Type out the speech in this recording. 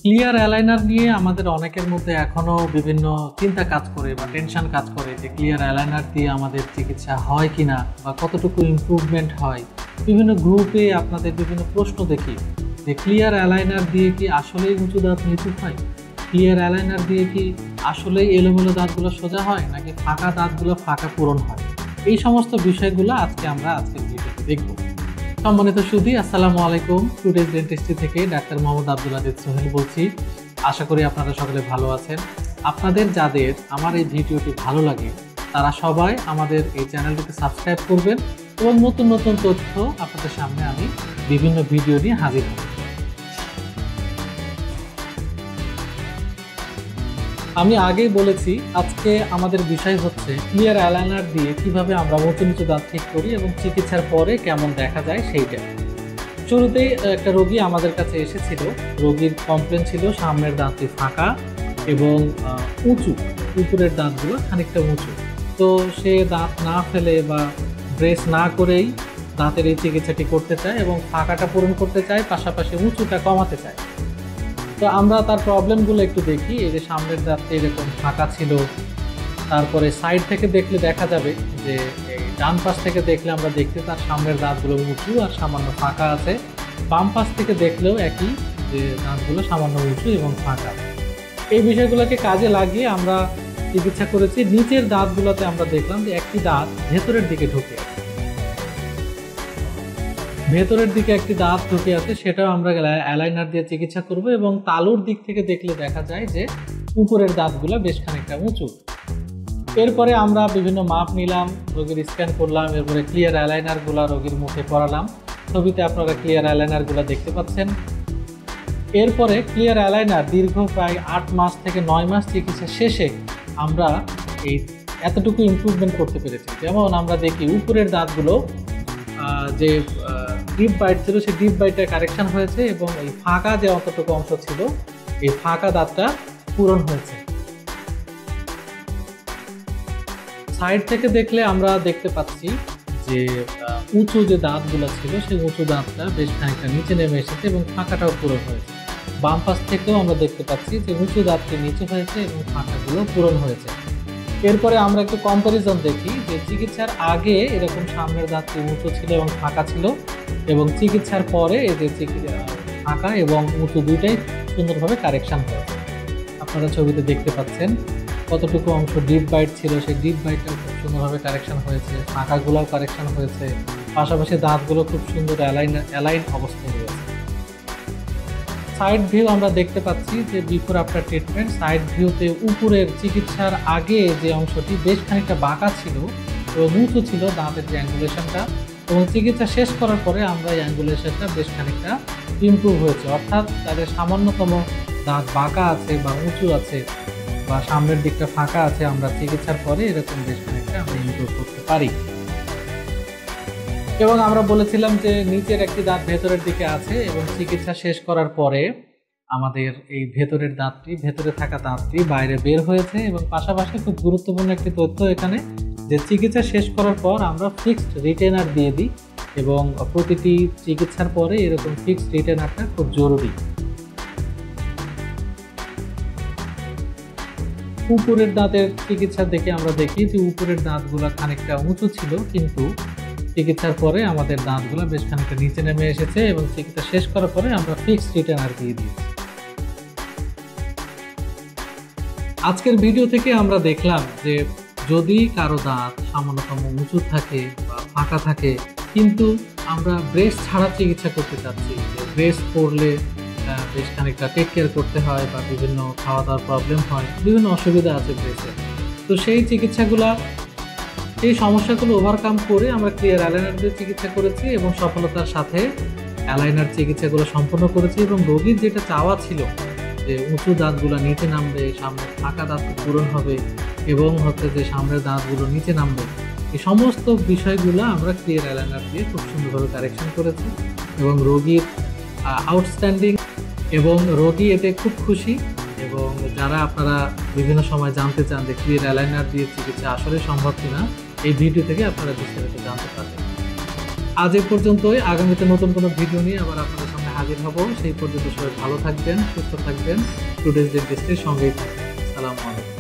Clear aligner নিয়ে আমাদের অনেকের মধ্যে এখনো বিভিন্ন চিন্তা কাজ করে বা টেনশন কাজ করে যে ক্লিয়ার অ্যালাইনার দিয়ে আমাদের চিকিৎসা হয় কিনা বা কতটুকু ইমপ্রুভমেন্ট হয়। বিভিন্ন গ্রুপে আপনাদের বিভিন্ন প্রশ্ন দেখি যে ক্লিয়ার অ্যালাইনার দিয়ে কি আসলেই উঁচু দাঁত নিচু হয়, ক্লিয়ার অ্যালাইনার দিয়ে কি আসলেই এলোমেলো দাঁতগুলো সোজা হয় নাকি ফাঁকা দাঁতগুলো ফাঁকা পূরণ হয়। এই সমস্ত বিষয়গুলো আজকের ভিডিওতে দেখব। সম্মানিত সুধী, আসসালামু আলাইকুম। টুডেজ ডেন্টিস্ট্রি থেকে ডাক্তার মোহাম্মদ আব্দুল আজিজ সোহেল বলছি। আশা করি আপনারা সকলে ভালো আছেন। আপনাদের যাদের আমার এই ভিডিওটি ভালো লাগে তারা সবাই আমাদের এই চ্যানেলটিকে সাবস্ক্রাইব করবেন এবং নতুন নতুন তথ্য আপনাদের সামনে আমি বিভিন্ন ভিডিও নিয়ে হাজির হব। আমি আগেই বলেছি আজকে আমাদের বিষয় হচ্ছে ক্লিয়ার অ্যালাইনার দিয়ে কিভাবে আমরা উঁচু নিচু দাঁত ঠিক করি এবং চিকিৎসার পরে কেমন দেখা যায় সেইটা। শুরুতেই একটা রোগী আমাদের কাছে এসেছিল। রোগীর কমপ্লেন ছিল সামনের দাঁতটি ফাঁকা এবং উঁচু, উপরের দাঁতগুলো খানিকটা উঁচু। তো সে দাঁত না ফেলে বা ব্রেস না করেই দাঁতের এই চিকিৎসাটি করতে চায় এবং ফাঁকাটা পূরণ করতে চায়, পাশাপাশি উঁচুটা কমাতে চায়। তো আমরা তার প্রবলেমগুলো একটু দেখি। এই যে সামনের দাঁতটা এরকম ফাঁকা ছিল, তারপরে সাইড থেকে দেখলে দেখা যাবে যে এই ডান পাশ থেকে দেখলে আমরা দেখতে তার সামনের দাঁতগুলো উঁচু আর সামান্য ফাঁকা আছে। বাম পাশ থেকে দেখলেও একই, যে দাঁতগুলো সামান্য উঁচু এবং ফাঁকা। এই বিষয়গুলোকে কাজে লাগিয়ে আমরা চিকিৎসা করেছি। নিচের দাঁতগুলোতে আমরা দেখলাম যে একটি দাঁত ভেতরের দিকে ঢুকে আছে, একটি দাঁত ঢুকে আছে, সেটাও আমরা অ্যালাইনার দিয়ে চিকিৎসা করব। এবং তালুর দিক থেকে দেখলে দেখা যায় যে উপরের দাঁতগুলো বেশ খানিকটা উঁচু। এরপরে আমরা বিভিন্ন মাপ নিলাম, রোগীর স্ক্যান করলাম, এরপরে ক্লিয়ার অ্যালাইনারগুলো রোগীর মুখে পরালাম। ছবিতে আপনারা ক্লিয়ার অ্যালাইনারগুলো দেখতে পাচ্ছেন। এরপরে ক্লিয়ার অ্যালাইনার দীর্ঘ প্রায় 8 মাস থেকে 9 মাস চিকিৎসা শেষে আমরা এই এতটুকু ইমপ্রুভমেন্ট করতে পেরেছি। যেমন আমরা দেখি উপরের দাঁতগুলো যে ডিপ বাইট ছিল সেই ডিপ বাইটটা কারেকশন হয়েছে এবং এই ফাঁকা যে অতটুকু অংশ ছিল এই ফাঁকা দাঁতটা পূরণ হয়েছে। সাইড থেকে দেখলে আমরা দেখতে পাচ্ছি যে উঁচু যে দাঁতগুলো ছিল সেই উঁচু দাঁতটা বেশ খানিকটা নিচে নেমে এসেছে এবং ফাঁকাটাও পূরণ হয়েছে। বাম পাশ থেকেও আমরা দেখতে পাচ্ছি যে উঁচু দাঁতটি নিচে হয়েছে এবং ফাঁকাগুলো পূরণ হয়েছে। এরপরে আমরা একটু কম্প্যারিজন দেখি যে চিকিৎসার আগে এরকম সামনের দাঁতটি উঁচু ছিল এবং ফাঁকা ছিল এবং চিকিৎসার পরে এই যে ফাঁকা এবং উঁচু দুইটাই সুন্দরভাবে কারেকশন হয়েছে। আপনারা ছবিতে দেখতে পাচ্ছেন কতটুকু অংশ ডিপ বাইট ছিল, সেই ডিপ বাইটটা খুব সুন্দরভাবে কারেকশন হয়েছে, ফাঁকাগুলোও কারেকশন হয়েছে, পাশাপাশি দাঁতগুলো খুব সুন্দর অ্যালাইন অবস্থায় রয়েছে। সাইড ভিউ আমরা দেখতে পাচ্ছি যে বিফোর আফটার ট্রিটমেন্ট। সাইড ভিউতে উপরের চিকিৎসার আগে যে অংশটি বেশ খানিকটা বাঁকা ছিল এবং উঁচু ছিল দাঁতের যে অ্যাঙ্গুলেশনটা, এবং চিকিৎসা শেষ করার পরে আমরা এই অ্যাঙ্গুলেশনটা বেশ খানিকটা ইমপ্রুভ হয়েছে। অর্থাৎ তাদের সামান্যতম দাঁত বাঁকা আছে বা উঁচু আছে বা সামনের দিকটা ফাঁকা আছে, আমরা চিকিৎসার পরে এরকম বেশ খানিকটা আমরা ইমপ্রুভ করতে পারি। এবং আমরা বলেছিলাম যে নিচের একটি দাঁত ভেতরের দিকে আছে এবং চিকিৎসা শেষ করার পরে আমাদের এই ভেতরে থাকা দাঁতটি বাইরে বের হয়েছে। এবং পাশাপাশি খুব গুরুত্বপূর্ণ একটি তথ্য এখানে, যে চিকিৎসা শেষ করার পর আমরা ফিক্সড রিটেনার দিয়ে দিই এবং প্রতিটি চিকিৎসার পরে এরকম ফিক্সড রিটেনারটা খুব জরুরি। উপরের দাঁতের চিকিৎসা দেখে আমরা দেখি যে উপরের দাঁতগুলো খানিকটা উঁচু ছিল, কিন্তু চিকিৎসার পরে আমাদের দাঁতগুলো বেশ খানিকটা নিচে নেমে এসেছে এবং চিকিৎসা শেষ করার পরে আমরা ফিক্সড রিটেনার দিয়ে দিয়েছি। আজকের ভিডিও থেকে আমরা দেখলাম যে যদি কারো দাঁত সামান্যতম উঁচু থাকে বা ফাঁকা থাকে, কিন্তু আমরা ব্রেস ছাড়া চিকিৎসা করতে চাচ্ছি, ব্রেস করলে বেশ খানিকটা টেক কেয়ার করতে হয় বা বিভিন্ন খাওয়া দাওয়ার প্রবলেম হয়, বিভিন্ন অসুবিধা আছে ব্রেসে। তো সেই সমস্যাগুলো ওভারকাম করে আমরা ক্লিয়ার অ্যালাইনার দিয়ে চিকিৎসা করেছি এবং সফলতার সাথে অ্যালাইনার চিকিৎসাগুলো সম্পন্ন করেছি। এবং রোগীর যেটা চাওয়া ছিল যে উঁচু দাঁতগুলো নিচে নামবে, সামনের ফাঁকা দাঁত পূরণ হবে এবং যে সামনের দাঁতগুলো নিচে নামবে, এই সমস্ত বিষয়গুলো আমরা ক্লিয়ার অ্যালাইনার দিয়ে খুব সুন্দরভাবে কারেকশন করেছি এবং রোগীর আউটস্ট্যান্ডিং এবং রোগী এতে খুব খুশি। এবং যারা আপনারা বিভিন্ন সময় জানতে চান যে ক্লিয়ার অ্যালাইনার দিয়ে চিকিৎসা আসলে সম্ভব কিনা, এই ভিডিও থেকে আপনারা বিস্তারিত জানতে পারবেন। আজ এ পর্যন্তই। আগামীতে নতুন কোনো ভিডিও নিয়ে আবার আপনাদের সামনে হাজির হব। সেই পর্যন্ত সবাই ভালো থাকবেন, সুস্থ থাকবেন, টুডেজ ডেন্টিস্টের সঙ্গেই থাকবেন। আসসালামু আলাইকুম।